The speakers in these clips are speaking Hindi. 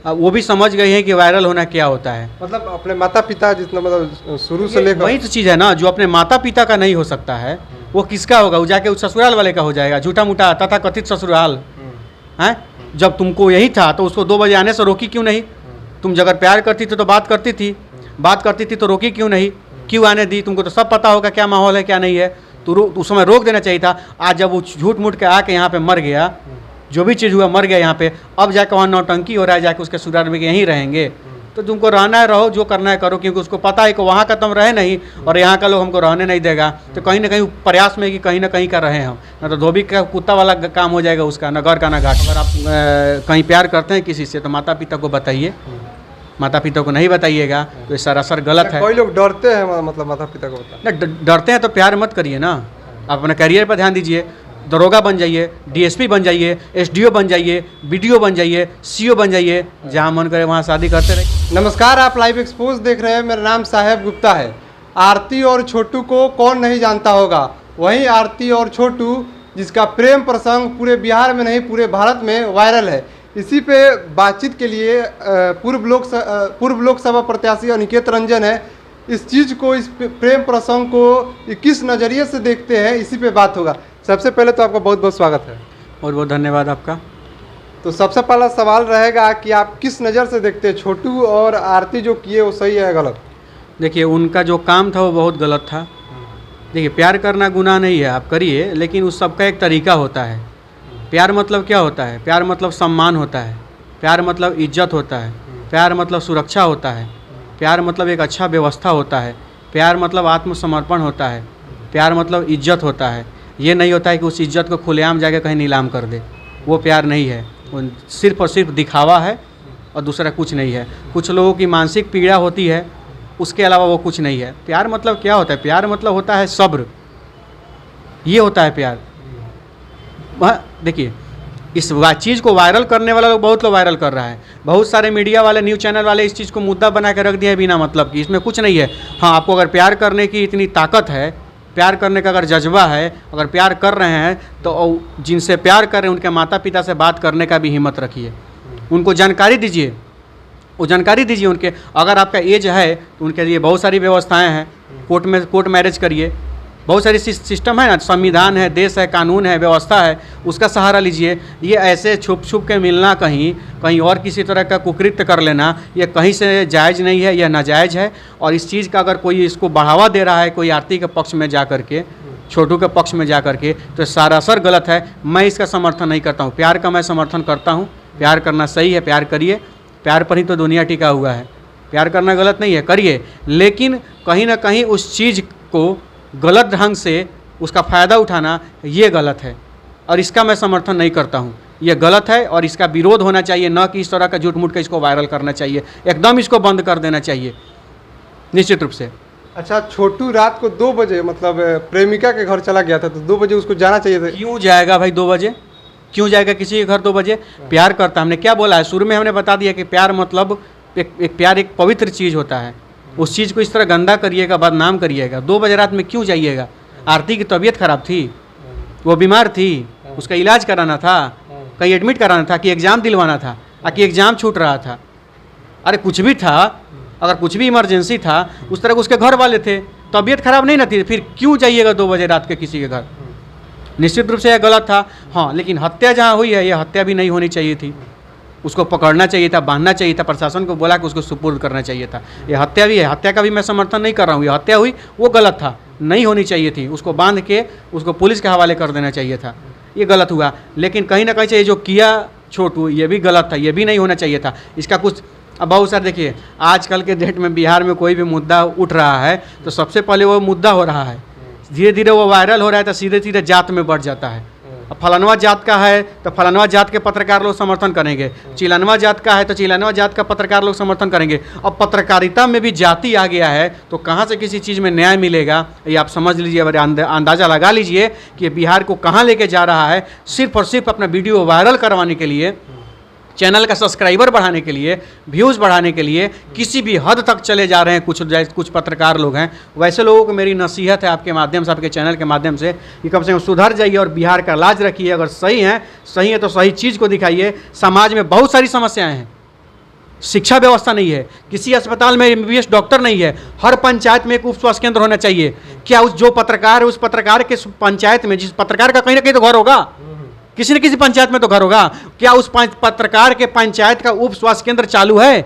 वो भी समझ गए हैं कि वायरल होना क्या होता है। मतलब अपने माता पिता जितना मतलब शुरू से लेकर वही तो चीज़ है ना, जो अपने माता पिता का नहीं हो सकता है वो किसका होगा? वो जाके उस ससुराल वाले का हो जाएगा, झूठा मूठा तथा कथित ससुराल है। जब तुमको यही था तो उसको 2 बजे आने से रोकी क्यों नहीं? तुम अगर प्यार करती थी तो बात करती थी तो रोकी क्यों नहीं? क्यों आने दी? तुमको तो सब पता होगा क्या माहौल है क्या नहीं है, तो उस समय रोक देना चाहिए था। आज जब वो झूठ मूठ के आके यहाँ पे मर गया, जो भी चीज़ हुआ मर गया यहाँ पे, अब जाकर वहाँ नौटंकी हो रहा है, जाके उसके ससुराल में यहीं रहेंगे। तो तुमको रहना है रहो, जो करना है करो, क्योंकि उसको पता है कि वहाँ का तुम रहे नहीं और यहाँ का लोग हमको रहने नहीं देगा। तो कहीं ना कहीं प्रयास में कि कहीं ना कहीं का रहे हम, ना तो धोबी का कुत्ता वाला काम हो जाएगा उसका, न घर का ना घाट। अगर आप कहीं प्यार करते हैं किसी से तो माता पिता को बताइए, माता पिता को नहीं बताइएगा तो ये सरासर गलत है। कोई लोग डरते हैं मतलब माता पिता को बता ना डरते हैं तो प्यार मत करिए ना, आप अपने करियर पर ध्यान दीजिए। दरोगा बन जाइए, डीएसपी बन जाइए, एसडीओ बन जाइए, बीडीओ बन जाइए, सीओ बन जाइए, जहाँ मन करे वहाँ शादी करते रहिए। नमस्कार, आप लाइव एक्सपोज देख रहे हैं। मेरा नाम साहेब गुप्ता है। आरती और छोटू को कौन नहीं जानता होगा। वहीं आरती और छोटू जिसका प्रेम प्रसंग पूरे बिहार में नहीं पूरे भारत में वायरल है। इसी पे बातचीत के लिए पूर्व लोकसभा प्रत्याशी अनिकेत रंजन है। इस चीज़ को, इस प्रेम प्रसंग को किस नज़रिए से देखते हैं, इसी पे बात होगा। सबसे पहले तो आपका बहुत बहुत स्वागत है। बहुत बहुत धन्यवाद आपका। तो सबसे पहला सवाल रहेगा कि आप किस नज़र से देखते हैं, छोटू और आरती जो किए वो सही है या गलत? देखिए, उनका जो काम था वो बहुत गलत था। देखिए, प्यार करना गुनाह नहीं है, आप करिए, लेकिन उस सबका एक तरीका होता है। प्यार मतलब क्या होता है? प्यार मतलब सम्मान होता है, प्यार मतलब इज्जत होता है, प्यार मतलब सुरक्षा होता है, प्यार मतलब एक अच्छा व्यवस्था होता है, प्यार मतलब आत्मसमर्पण होता है, प्यार मतलब इज्जत होता है। ये नहीं होता है कि उस इज्जत को खुलेआम जाके कहीं नीलाम कर दे, वो प्यार नहीं है। वो सिर्फ और सिर्फ दिखावा है और दूसरा कुछ नहीं है। कुछ लोगों की मानसिक पीड़ा होती है, उसके अलावा वो कुछ नहीं है। प्यार मतलब क्या होता है? प्यार मतलब होता है सब्र, ये होता है प्यार। वह देखिए, इस चीज़ को वायरल करने वाला लोग बहुत लोग वायरल कर रहा है। बहुत सारे मीडिया वाले, न्यूज़ चैनल वाले इस चीज़ को मुद्दा बना के रख दिया है बिना मतलब कि। इसमें कुछ नहीं है। हाँ, आपको अगर प्यार करने की इतनी ताकत है, प्यार करने का अगर जज्बा है, अगर प्यार कर रहे हैं तो जिनसे प्यार कर रहे हैं उनके माता पिता से बात करने का भी हिम्मत रखिए। उनको जानकारी दीजिए, वो जानकारी दीजिए उनके। अगर आपका एज है तो उनके लिए बहुत सारी व्यवस्थाएँ हैं। कोर्ट मैरिज करिए, बहुत सारी सिस्टम है ना, संविधान है, देश है, कानून है, व्यवस्था है, उसका सहारा लीजिए। ये ऐसे छुप छुप के मिलना, कहीं और किसी तरह का कुकृत्य कर लेना, ये कहीं से जायज़ नहीं है, यह नाजायज़ है। और इस चीज़ का अगर कोई इसको बढ़ावा दे रहा है, कोई आरती के पक्ष में जा कर के, छोटू के पक्ष में जा कर के, तो सरासर गलत है। मैं इसका समर्थन नहीं करता हूँ। प्यार का मैं समर्थन करता हूँ। प्यार करना सही है, प्यार करिए। प्यार पर ही तो दुनिया टिका हुआ है। प्यार करना गलत नहीं है, करिए, लेकिन कहीं ना कहीं उस चीज़ को गलत ढंग से उसका फ़ायदा उठाना, ये गलत है और इसका मैं समर्थन नहीं करता हूँ। ये गलत है और इसका विरोध होना चाहिए, न कि इस तरह का झूठ मूठ का इसको वायरल करना चाहिए। एकदम इसको बंद कर देना चाहिए, निश्चित रूप से। अच्छा, छोटू रात को 2 बजे मतलब प्रेमिका के घर चला गया था, तो 2 बजे उसको जाना चाहिए था। क्यों जाएगा भाई 2 बजे? क्यों जाएगा किसी के घर 2 बजे? प्यार करता, हमने क्या बोला है शुरू में? हमने बता दिया कि प्यार मतलब प्यार एक पवित्र चीज़ होता है। उस चीज़ को इस तरह गंदा करिएगा, बदनाम करिएगा। 2 बजे रात में क्यों जाइएगा? आरती की तबीयत खराब थी, वो बीमार थी, उसका इलाज कराना था, कहीं एडमिट कराना था, कि एग्ज़ाम दिलवाना था, कि एग्ज़ाम छूट रहा था। अरे कुछ भी था, अगर कुछ भी इमरजेंसी था, उस तरह उसके घर वाले थे, तबीयत खराब नहीं ना थी, फिर क्यों जाइएगा 2 बजे रात के किसी के घर? निश्चित रूप से यह गलत था। हाँ, लेकिन हत्या जहाँ हुई है, यह हत्या भी नहीं होनी चाहिए थी। उसको पकड़ना चाहिए था, बांधना चाहिए था, प्रशासन को बोला कि उसको सुपुर्द करना चाहिए था। ये हत्या भी है, हत्या का भी मैं समर्थन नहीं कर रहा हूँ। ये हत्या हुई, वो गलत था, नहीं होनी चाहिए थी। उसको बांध के उसको पुलिस के हवाले कर देना चाहिए था, ये गलत हुआ। लेकिन कहीं ना कहीं से ये जो किया छोटू, ये भी गलत था, ये भी नहीं होना चाहिए था। इसका कुछ अब बहुत सारे देखिए, आजकल के डेट में बिहार में कोई भी मुद्दा उठ रहा है तो सबसे पहले वो मुद्दा हो रहा है, धीरे धीरे वो वायरल हो रहा है, तो सीधे सीधे जात में बढ़ जाता है। अब फलानवा जात का है तो फलानवा जात के पत्रकार लोग समर्थन करेंगे, चिलानवा जात का है तो चिलानवा जात का पत्रकार लोग समर्थन करेंगे। अब पत्रकारिता में भी जाति आ गया है, तो कहाँ से किसी चीज़ में न्याय मिलेगा? ये आप समझ लीजिए, अंदाज़ा लगा लीजिए कि बिहार को कहाँ लेके जा रहा है। सिर्फ और सिर्फ अपना वीडियो वायरल करवाने के लिए, चैनल का सब्सक्राइबर बढ़ाने के लिए, व्यूज़ बढ़ाने के लिए किसी भी हद तक चले जा रहे हैं कुछ पत्रकार लोग हैं। वैसे लोगों को मेरी नसीहत है आपके माध्यम से, आपके चैनल के माध्यम से, कि कम से कम सुधर जाइए और बिहार का लाज रखिए। अगर सही है तो सही चीज़ को दिखाइए। समाज में बहुत सारी समस्याएं हैं, शिक्षा व्यवस्था नहीं है, किसी अस्पताल में एमबीबीएस डॉक्टर नहीं है, हर पंचायत में एक उप स्वास्थ्य केंद्र होना चाहिए। क्या उस जो पत्रकार है उस पत्रकार के पंचायत में, जिस पत्रकार का कहीं ना कहीं तो घर होगा, किसी न किसी पंचायत में तो घर होगा, क्या उस पत्रकार के पंचायत का उप स्वास्थ्य केंद्र चालू है?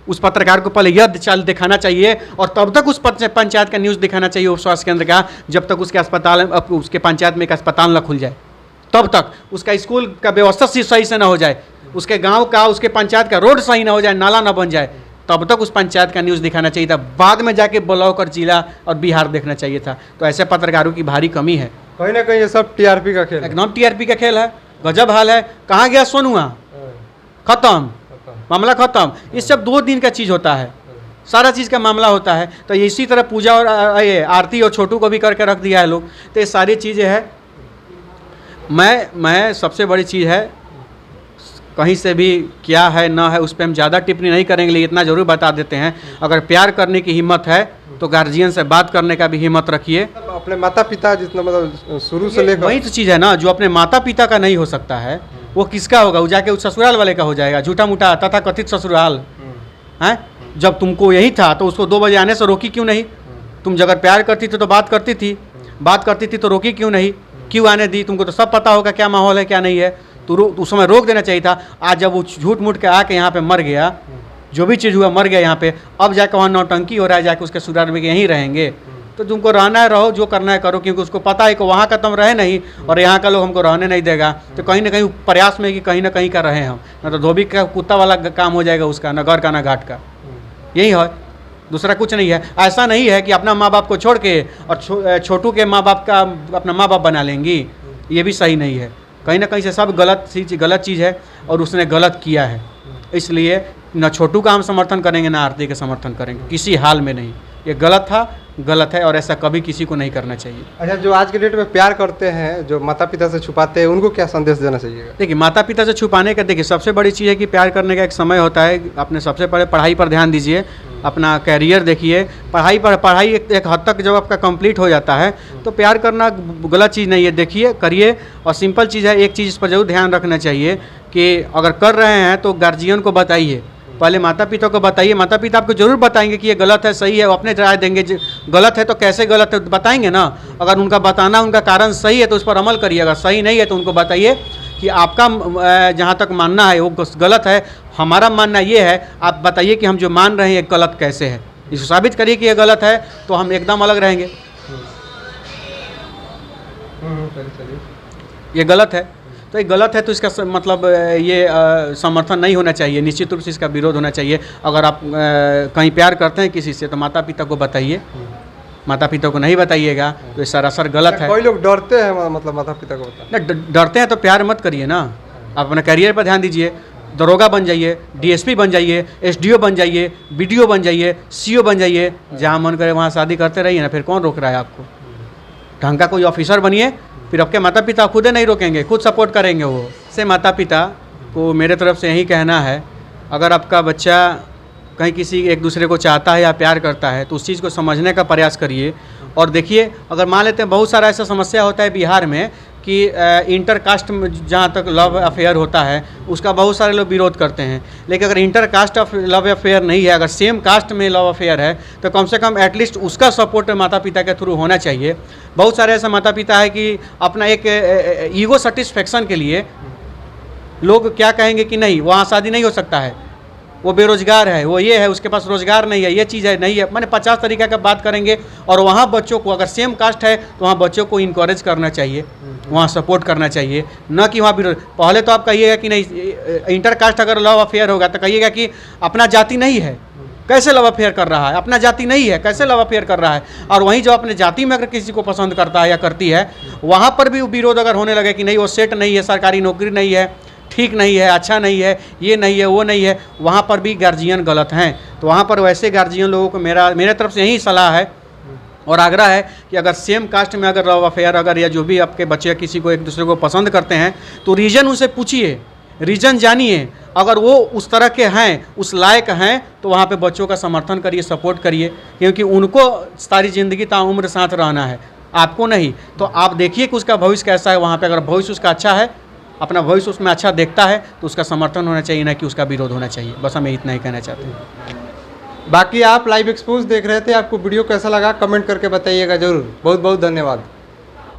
उस पत्रकार को पहले यह चाल दिखाना चाहिए और तब तक उस पंचायत का न्यूज़ दिखाना चाहिए उप स्वास्थ्य केंद्र का, जब तक उसके अस्पताल उसके पंचायत में एक अस्पताल न खुल जाए, तब तक उसका स्कूल का व्यवस्था सही से ना हो जाए, उसके गांव का उसके पंचायत का रोड सही ना हो जाए, नाला ना बन जाए, तब तक उस पंचायत का न्यूज़ दिखाना चाहिए था। बाद में जाके ब्लॉक और जिला और बिहार देखना चाहिए था। तो ऐसे पत्रकारों की भारी कमी है। कहीं ना कहीं ये सब टीआरपी का खेल है। एकदम टीआरपी का खेल है, गजब हाल है। कहाँ गया सोनुआ? खत्म, मामला खत्म। इस सब 2 दिन का चीज़ होता है, सारा चीज़ का मामला होता है। तो इसी तरह पूजा और ये आरती और छोटू को भी करके रख दिया है लोग। तो ये सारी चीज़ें हैं। मैं सबसे बड़ी चीज़ है, कहीं से भी क्या है ना है उस पर हम ज़्यादा टिप्पणी नहीं करेंगे, लेकिन इतना ज़रूर बता देते हैं, अगर प्यार करने की हिम्मत है तो गार्जियन से बात करने का भी हिम्मत रखिए। अपने माता पिता जितना मतलब शुरू से लेकर, वही तो चीज़ है ना, जो अपने माता पिता का नहीं हो सकता है वो किसका होगा? वो जाके उस ससुराल वाले का हो जाएगा, झूठा मूठा तथा कथित ससुराल है। जब तुमको यही था तो उसको 2 बजे आने से रोकी क्यों नहीं? तुम अगर प्यार करती थी तो बात करती थी तो रोकी क्यों नहीं? क्यों आने दी? तुमको तो सब पता होगा क्या माहौल है क्या नहीं है, तो उस समय रोक देना चाहिए था। आज जब वो झूठ मूठ के आके यहाँ पे मर गया, जो भी चीज़ हुआ मर गया यहाँ पे, अब जाके वहाँ नौटंकी हो रहा है, जाके उसके ससुराल में यहीं रहेंगे। तो तुमको रहना है रहो, जो करना है करो, क्योंकि उसको पता है कि वहाँ का तुम रहे नहीं और यहाँ का लोग हमको रहने नहीं देगा। तो कहीं ना कहीं प्रयास में कि कहीं ना कहीं का रहे हम, ना तो धोबी का कुत्ता वाला काम हो जाएगा उसका, ना घर का ना घाट का। यही है, दूसरा कुछ नहीं है। ऐसा नहीं है कि अपना माँ बाप को छोड़ के और छोटू के माँ बाप का अपना माँ बाप बना लेंगी, ये भी सही नहीं है। कहीं ना कहीं से सब गलत चीज़ है और उसने गलत किया है। इसलिए ना छोटू का हम समर्थन करेंगे ना आरती का समर्थन करेंगे, किसी हाल में नहीं। ये गलत था, गलत है और ऐसा कभी किसी को नहीं करना चाहिए। अच्छा, जो आज के डेट में प्यार करते हैं, जो माता पिता से छुपाते हैं, उनको क्या संदेश देना चाहिए? देखिए, माता पिता से छुपाने का, देखिए सबसे बड़ी चीज़ है कि प्यार करने का एक समय होता है। अपने सबसे पहले पढ़ाई पर ध्यान दीजिए, अपना कैरियर देखिए। पढ़ाई एक हद तक जब आपका कंप्लीट हो जाता है तो प्यार करना गलत चीज़ नहीं है, देखिए करिए। और सिंपल चीज़ है, एक चीज़ इस पर जरूर ध्यान रखना चाहिए कि अगर कर रहे हैं तो गार्जियन को बताइए, पहले माता पिता को बताइए। माता पिता आपको जरूर बताएंगे कि ये गलत है सही है, वो अपने राय देंगे। गलत है तो कैसे गलत है बताएंगे ना। अगर उनका बताना उनका कारण सही है तो उस पर अमल करिए, अगर सही नहीं है तो उनको बताइए कि आपका जहाँ तक मानना है वो गलत है, हमारा मानना ये है, आप बताइए कि हम जो मान रहे हैं ये गलत कैसे है। इसको साबित करिए कि ये गलत है तो हम एकदम अलग रहेंगे। ये गलत है तो ये गलत है तो इसका मतलब ये समर्थन नहीं होना चाहिए, निश्चित रूप से इसका विरोध होना चाहिए। अगर आप कहीं प्यार करते हैं किसी से तो माता पिता को बताइए, माता पिता को नहीं बताइएगा तो ये सरासर गलत है। कोई लोग डरते हैं मतलब माता पिता को बताना। डरते हैं तो प्यार मत करिए ना, आप अपने करियर पर ध्यान दीजिए। दरोगा बन जाइए, डीएसपी बन जाइए, एसडीओ बन जाइए, बीडीओ बन जाइए, सीओ बन जाइए, जहाँ मन करे वहाँ शादी करते रहिए ना, फिर कौन रोक रहा है आपको? ढंग का कोई ऑफिसर बनिए, फिर आपके माता पिता खुद नहीं रोकेंगे, खुद सपोर्ट करेंगे। वो से माता पिता को मेरे तरफ से यही कहना है, अगर आपका बच्चा कहीं किसी एक दूसरे को चाहता है या प्यार करता है तो उस चीज़ को समझने का प्रयास करिए। और देखिए, अगर मान लेते हैं बहुत सारा ऐसा समस्या होता है बिहार में कि इंटर कास्ट में जहाँ तक लव अफेयर होता है उसका बहुत सारे लोग विरोध करते हैं। लेकिन अगर इंटर कास्ट लव अफेयर नहीं है, अगर सेम कास्ट में लव अफेयर है तो कम से कम एटलीस्ट उसका सपोर्ट माता पिता के थ्रू होना चाहिए। बहुत सारे ऐसे माता पिता है कि अपना एक ईगो सेटिस्फेक्शन के लिए लोग क्या कहेंगे कि नहीं वहाँ शादी नहीं हो सकता है, वो बेरोजगार है, वो ये है, उसके पास रोजगार नहीं है, ये चीज़ है नहीं है, मैंने 50 तरीक़ा का बात करेंगे। और वहाँ बच्चों को अगर सेम कास्ट है तो वहाँ बच्चों को इनकरेज करना चाहिए, वहाँ सपोर्ट करना चाहिए, न कि वहाँ विरोध। पहले तो आप कहिएगा कि नहीं इंटर कास्ट अगर लव अफेयर होगा तो कहिएगा कि अपना जाति नहीं है कैसे लव अफेयर कर रहा है, अपना जाति नहीं है कैसे लव अफेयर कर रहा है। और वहीं जो अपने जाति में अगर किसी को पसंद करता है या करती है, वहाँ पर भी विरोध अगर होने लगे कि नहीं वो सेट नहीं है, सरकारी नौकरी नहीं है, ठीक नहीं है, अच्छा नहीं है, ये नहीं है, वो नहीं है, वहाँ पर भी गार्जियन गलत हैं। तो वहाँ पर वैसे गार्जियन लोगों को मेरे तरफ से यही सलाह है और आग्रह है कि अगर सेम कास्ट में अगर लव अफेयर अगर या जो भी आपके बच्चे किसी को एक दूसरे को पसंद करते हैं तो रीज़न उनसे पूछिए, रीज़न जानिए। अगर वो उस तरह के हैं, उस लायक हैं, तो वहाँ पे बच्चों का समर्थन करिए, सपोर्ट करिए, क्योंकि उनको सारी ज़िंदगी ताउम्र साथ रहना है, आपको नहीं। तो आप देखिए कि उसका भविष्य कैसा है। वहाँ पे अगर भविष्य उसका अच्छा है अपना भविष्य उसमें अच्छा देखता है तो उसका समर्थन होना चाहिए, ना कि उसका विरोध होना चाहिए। बस हमें इतना ही कहना चाहते हैं। बाकी आप लाइव एक्सपोज देख रहे थे, आपको वीडियो कैसा लगा कमेंट करके बताइएगा ज़रूर। बहुत बहुत धन्यवाद।